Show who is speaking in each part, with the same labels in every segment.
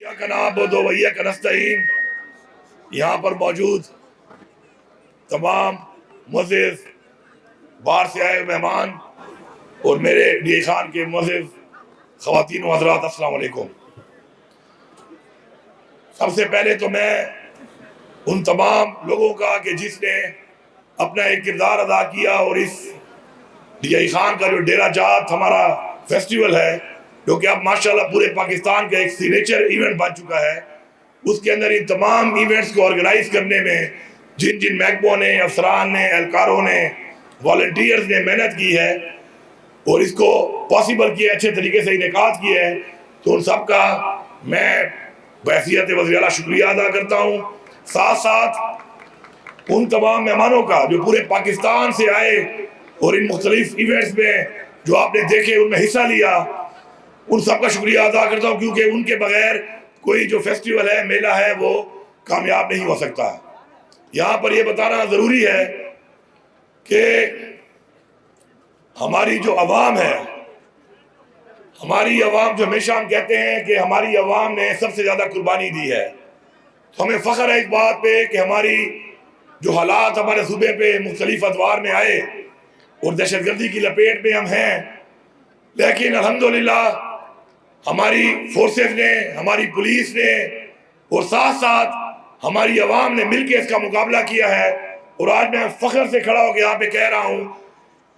Speaker 1: इय्याका नअबुदु व इय्याका नस्तईन। यहाँ पर मौजूद तमाम मुअज़्ज़िज़, बाहर से आए मेहमान और मेरे डी खान के मुअज़्ज़िज़ ख़वातीन व हज़रात, अस्सलाम वालेकुम। सबसे पहले तो मैं उन तमाम लोगों का कि जिसने अपना एक किरदार अदा किया और इस डी खान का जो डेरा जात हमारा फेस्टिवल है, जो कि अब माशाल्लाह पूरे पाकिस्तान का एक सिग्नेचर इवेंट बन चुका है, उसके अंदर इन तमाम इवेंट्स को ऑर्गेनाइज करने में जिन जिन महकमों ने, अफसरान ने, एहलकारों ने, वॉलंटियर्स ने मेहनत की है और इसको पॉसिबल किया, अच्छे तरीके से इनेकाद किया है, तो उन सब का मैं बहैसियत वज़ीर आला शुक्रिया अदा करता हूँ। साथ साथ उन तमाम मेहमानों का जो पूरे पाकिस्तान से आए और इन मुख्तलिफ इवेंट्स में जो आपने देखे उनमें हिस्सा लिया, उन सब का शुक्रिया अदा करता हूँ, क्योंकि उनके बगैर कोई जो फेस्टिवल है, मेला है, वो कामयाब नहीं हो सकता। यहाँ पर ये बताना ज़रूरी है कि हमारी जो अवाम है, हमारी अवाम जो हमेशा हम कहते हैं कि हमारी अवाम ने सबसे ज़्यादा कुर्बानी दी है, तो हमें फ़ख्र है इस बात पे कि हमारी जो हालात हमारे सूबे पे मुख्तलिफ अदवार में आए और दहशतगर्दी की लपेट में हम हैं, लेकिन अल्हम्दुलिल्लाह हमारी फोर्सेस ने, हमारी पुलिस ने और साथ साथ हमारी अवाम ने मिलकर इसका मुकाबला किया है। और आज मैं फ़ख्र से खड़ा होकर यहाँ पे कह रहा हूँ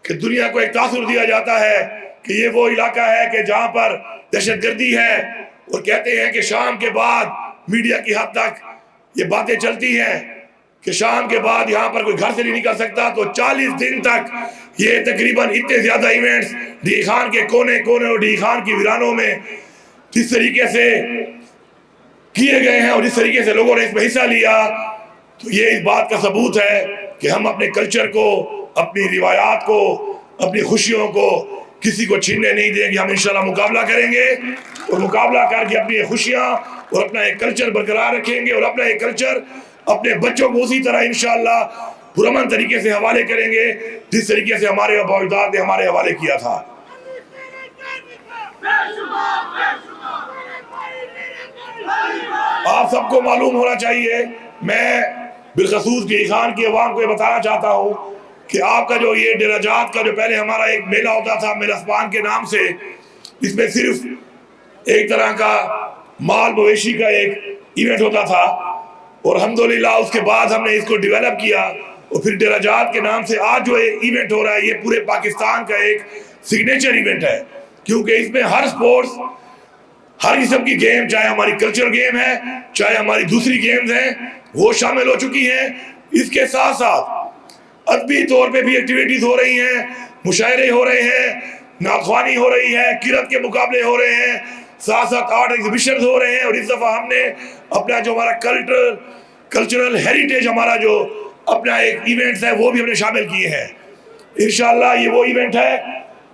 Speaker 1: कि दुनिया को एक तासुर दिया जाता है कि ये वो इलाका है कि जहाँ पर दहशतगर्दी है, और कहते हैं कि शाम के बाद मीडिया की हद तक ये बातें चलती हैं कि शाम के बाद यहाँ पर कोई घर से नहीं निकल सकता। तो 40 दिन तक ये तकरीबन इतने ज़्यादा इवेंट्स डी खान के कोने कोने और डी खान की वीरानों में जिस तरीके से किए गए हैं और जिस तरीके से लोगों ने इसमें हिस्सा लिया, तो ये इस बात का सबूत है कि हम अपने कल्चर को, अपनी रिवायात को, अपनी खुशियों को किसी को छीनने नहीं देंगे। हम इंशाल्लाह मुकाबला करेंगे और मुकाबला करके अपनी खुशियाँ और अपना एक कल्चर बरकरार रखेंगे और अपना एक कल्चर अपने बच्चों को उसी तरह इंशाल्लाह पुरअमन तरीके से हवाले करेंगे जिस तरीके से हमारे अबाउदाद ने हमारे हवाले किया था। आप सबको मालूम होना चाहिए, मैं बिलखसूस डी खान की अवाम को ये बताना चाहता हूँ कि आपका जो ये डेरा जात का जो पहले हमारा एक मेला होता था मेलस्पान के नाम से, इसमें सिर्फ एक तरह का माल मवेशी का एक इवेंट होता था और अल्हम्दुलिल्लाह उसके बाद हमने इसको डेवलप किया और फिर डेरा जात के नाम से आज जो इवेंट हो रहा है, ये पूरे पाकिस्तान का एक सिग्नेचर इवेंट है, क्योंकि इसमें हर स्पोर्ट्स, हर किस्म की गेम, चाहे हमारी कल्चरल गेम है, चाहे हमारी दूसरी गेम्स हैं, वो शामिल हो चुकी हैं। इसके साथ साथ अदबी तौर पे भी एक्टिविटीज हो रही हैं, मुशायरे हो रहे हैं, नाख़वानी हो रही है, किरत के मुकाबले हो रहे हैं, साथ साथ आर्ट एग्जिबिशन हो रहे हैं। और इस दफ़ा हमने अपना जो हमारा कल्चरल हेरिटेज, हमारा जो अपना एक इवेंट्स है, वो भी हमने शामिल किए हैं। इंशाअल्लाह ये वो इवेंट है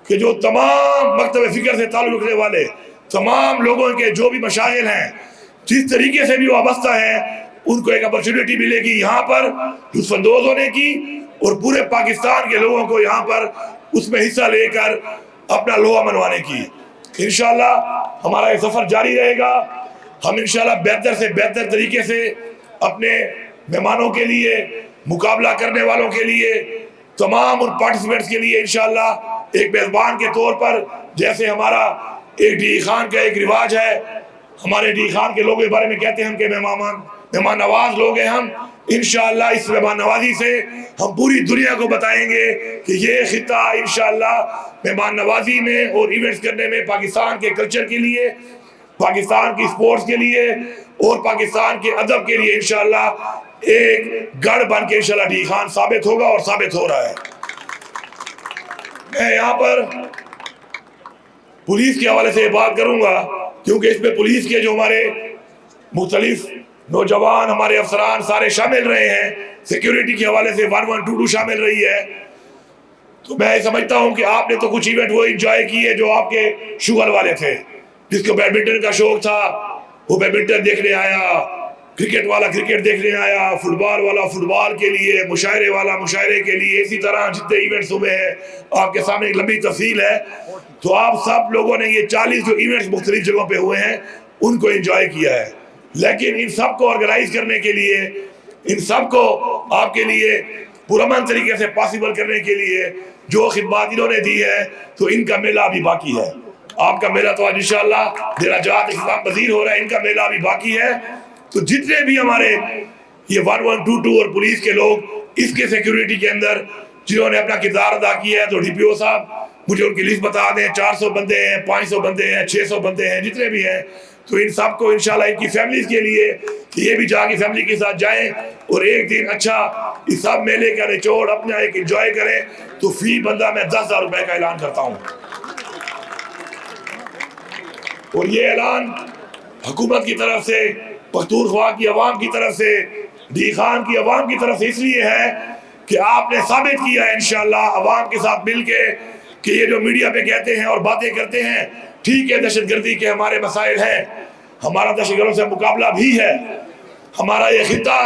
Speaker 1: कि जो तमाम मकतब फ़िक्र से ताल्लुक़ रखने वाले तमाम लोगों के जो भी मशागिल हैं, जिस तरीके से भी वाबस्ता है, उनको एक अपॉर्चुनिटी मिलेगी यहाँ पर लुत्फ़अंदोज़ होने की और पूरे पाकिस्तान के लोगों को यहाँ पर उसमें हिस्सा लेकर अपना लोहा मनवाने की। इंशाअल्लाह हमारा ये सफ़र जारी रहेगा। हम इंशाअल्लाह बेहतर से बेहतर तरीके से अपने मेहमानों के लिए, मुकाबला करने वालों के लिए, तमाम उन पार्टिसिपेंट्स के लिए इंशाअल्लाह एक मेज़बान के तौर पर, जैसे हमारा एक डी खान का एक रिवाज है, हमारे डी खान के लोगों के बारे में कहते हैं हम कि मेहमान नवाज लोग हैं हम। इंशाअल्लाह इस मेहमान नवाजी से हम पूरी दुनिया को बताएंगे कि ये खिता इंशाअल्लाह मेहमान नवाजी में और इवेंट्स करने में पाकिस्तान के कल्चर के लिए, पाकिस्तान की स्पोर्ट्स के लिए और पाकिस्तान के अदब के लिए इंशाअल्लाह एक गढ़ बन के इंशाअल्लाह डी खान साबित होगा और साबित हो रहा है। मैं यहाँ पर पुलिस के हवाले से बात करूँगा, क्योंकि इसमें पुलिस के जो हमारे मुख्तलिफ नौजवान, हमारे अफसरान सारे शामिल रहे हैं। सिक्योरिटी के हवाले से 1122 शामिल रही है। तो मैं समझता हूँ कि आपने तो कुछ इवेंट वो एंजॉय किए जो आपके शुगर वाले थे। जिसको बैडमिंटन का शौक था वो बैडमिंटन देखने आया, क्रिकेट वाला क्रिकेट देखने आया, फुटबॉल वाला फुटबॉल के लिए, मुशायरे वाला मुशायरे के लिए। इसी तरह जितने इवेंट्स हुए हैं आपके सामने एक लंबी तफसील है। तो आप सब लोगों ने ये 40 जो इवेंट्स मुख्तलिफ जगहों पे हुए हैं, ان کو انجوائے کیا ہے. لیکن ان سب کو آرگنائز کرنے کے لیے, ان سب کو آپ کے لیے پرامن طریقے سے پاسبل کرنے کے لیے جو خدمات انہوں نے دی ہے, تو ان کا میلہ بھی باقی ہے. آپ کا میلہ تو آج انشاءاللہ دراجات اختتام پذیر ہو رہا ہے, ان کا میلہ بھی باقی ہے. تو جتنے بھی ہمارے یہ 1122 اور پولیس کے لوگ اس کے سیکیورٹی کے اندر جنہوں نے اپنا کردار ادا کیا ہے, تو ڈی پی او صاحب مجھے ان کی لسٹ بتا دیں. 400 بندے ہیں, 500 بندے ہیں, 600 بندے ہیں, جتنے بھی ہیں, تو ان سب کو انشاءاللہ ان کی فیملیز کے لیے یہ بھی جا کے فیملی کے ساتھ جائیں اور ایک دن اچھا اس سب میلے کا نچوڑ اپنا ایک انجوائے کریں. تو فی بندہ میں 10,000 روپے کا اعلان کرتا ہوں. اور یہ اعلان حکومت کی طرف سے, پختونخوا کی عوام کی طرف سے, دی خان کی عوام کی طرف سے اس لیے ہے کہ آپ نے ثابت کیا ہے انشاءاللہ عوام کے ساتھ مل کے کہ یہ جو میڈیا پہ کہتے ہیں اور باتیں کرتے ہیں, ٹھیک ہے دہشت گردی کے ہمارے مسائل ہیں, ہمارا دہشت گردوں سے مقابلہ بھی ہے, ہمارا یہ خطہ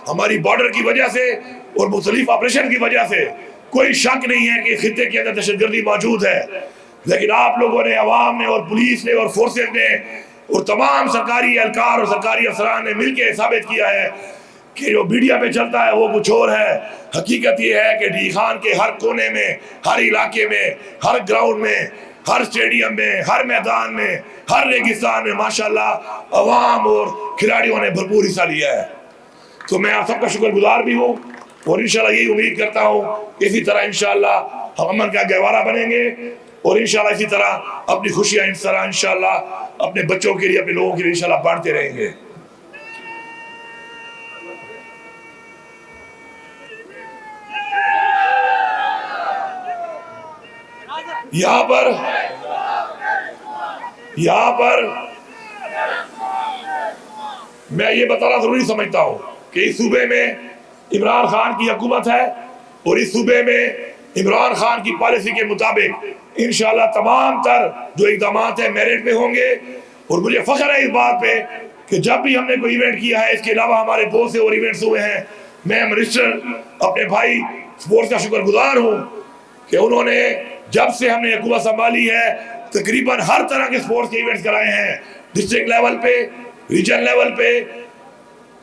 Speaker 1: ہماری بارڈر کی وجہ سے اور مختلف آپریشن کی وجہ سے کوئی شک نہیں ہے کہ خطے کے اندر دہشت گردی موجود ہے. لیکن آپ لوگوں نے, عوام نے اور پولیس نے اور فورسز نے اور تمام سرکاری اہلکار اور سرکاری افسران نے مل کے ثابت کیا ہے کہ جو میڈیا پہ چلتا ہے وہ کچھ اور ہے. حقیقت یہ ہے کہ ڈی خان کے ہر کونے میں, ہر علاقے میں, ہر گراؤنڈ میں, ہر اسٹیڈیم میں, ہر میدان میں, ہر ریگستان میں ماشاءاللہ عوام اور کھلاڑیوں نے بھرپور حصہ لیا ہے. تو میں آپ سب کا شکر گزار بھی ہوں اور انشاءاللہ یہی امید کرتا ہوں کہ اسی طرح انشاءاللہ ہم امن کا گہوارہ بنیں گے اور انشاءاللہ اسی طرح اپنی خوشیاں اس طرح انشاءاللہ اپنے بچوں کے لیے, اپنے لوگوں کے لیے انشاءاللہ بانٹتے رہیں گے. یہاں پر میں یہ بتانا ضروری سمجھتا ہوں کہ اس صوبے میں عمران خان کی حکومت ہے اور اس صوبے میں عمران خان کی پالیسی کے مطابق انشاءاللہ تمام تر جو اقدامات ہیں میرٹ پہ ہوں گے. اور مجھے فخر ہے اس بات پہ کہ جب بھی ہم نے کوئی ایونٹ کیا ہے, اس کے علاوہ ہمارے بہت سے اور ایونٹس ہوئے ہیں, میں منسٹر اپنے بھائی سپورٹس کا شکر گزار ہوں کہ انہوں نے جب سے ہم نے حکومت سنبھالی ہے تقریباً ہر طرح کے سپورٹس کے ایونٹس کرائے ہیں, ڈسٹرکٹ لیول پہ, ریجن لیول پہ,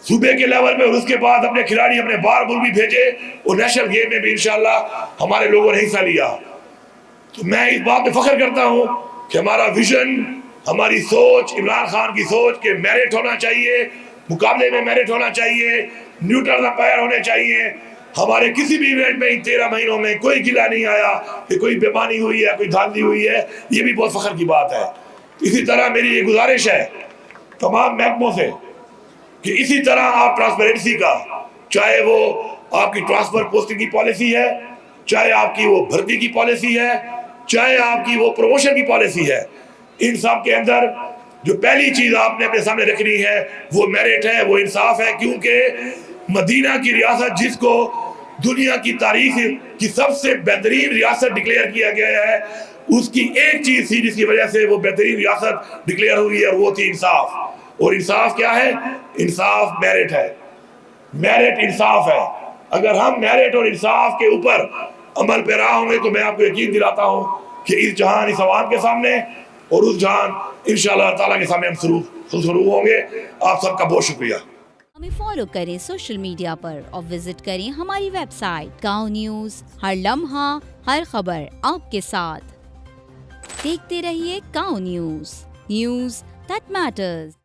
Speaker 1: صوبے کے لیول پہ, اور اس کے بعد اپنے کھلاڑی اپنے باہر ملک بھی بھیجے اور نیشنل گیم میں بھی انشاءاللہ ہمارے لوگوں نے حصہ لیا. تو میں اس بات پہ فخر کرتا ہوں کہ ہمارا ویژن, ہماری سوچ, عمران خان کی سوچ کہ میرٹ ہونا چاہیے, مقابلے میں میرٹ ہونا چاہیے, نیوٹرل امپائر ہونے چاہیے. ہمارے کسی بھی ایونٹ میں ان 13 مہینوں میں کوئی گلہ نہیں آیا کہ کوئی بےمانی ہوئی ہے, کوئی دھاندلی ہوئی ہے. یہ بھی بہت فخر کی بات ہے. اسی طرح میری یہ گزارش ہے تمام محکموں سے کہ اسی طرح آپ ٹرانسپیرنسی کا, چاہے وہ آپ کی ٹرانسفر پوسٹنگ کی پالیسی ہے, چاہے آپ کی وہ بھرتی کی پالیسی ہے, چاہے آپ کی وہ پروموشن کی پالیسی ہے, ان سب کے اندر جو پہلی چیز آپ نے اپنے سامنے رکھنی ہے وہ میرٹ ہے, وہ انصاف ہے. کیونکہ مدینہ کی ریاست جس کو دنیا کی تاریخ کی سب سے بہترین ریاست ڈکلیئر کیا گیا ہے, اس کی ایک چیز تھی جس کی وجہ سے وہ بہترین ریاست ڈکلیئر ہوئی ہے, وہ تھی انصاف. اور انصاف کیا ہے؟ انصاف میرٹ ہے, میرٹ انصاف ہے. اگر ہم میرٹ اور انصاف کے اوپر عمل پیرا ہوں گے تو میں آپ کو یقین دلاتا ہوں کہ اس جہان, اس عوام کے سامنے اور اس جہان انشاءاللہ تعالیٰ کے سامنے ہم ضرور ہوں گے. آپ سب کا بہت شکریہ.
Speaker 2: ہمیں فالو کریں سوشل میڈیا پر اور وزٹ کریں ہماری ویب سائٹ گاؤں نیوز. ہر لمحہ ہر خبر آپ کے ساتھ. دیکھتے رہیے گاؤں نیوز, نیوز دیٹ میٹرز.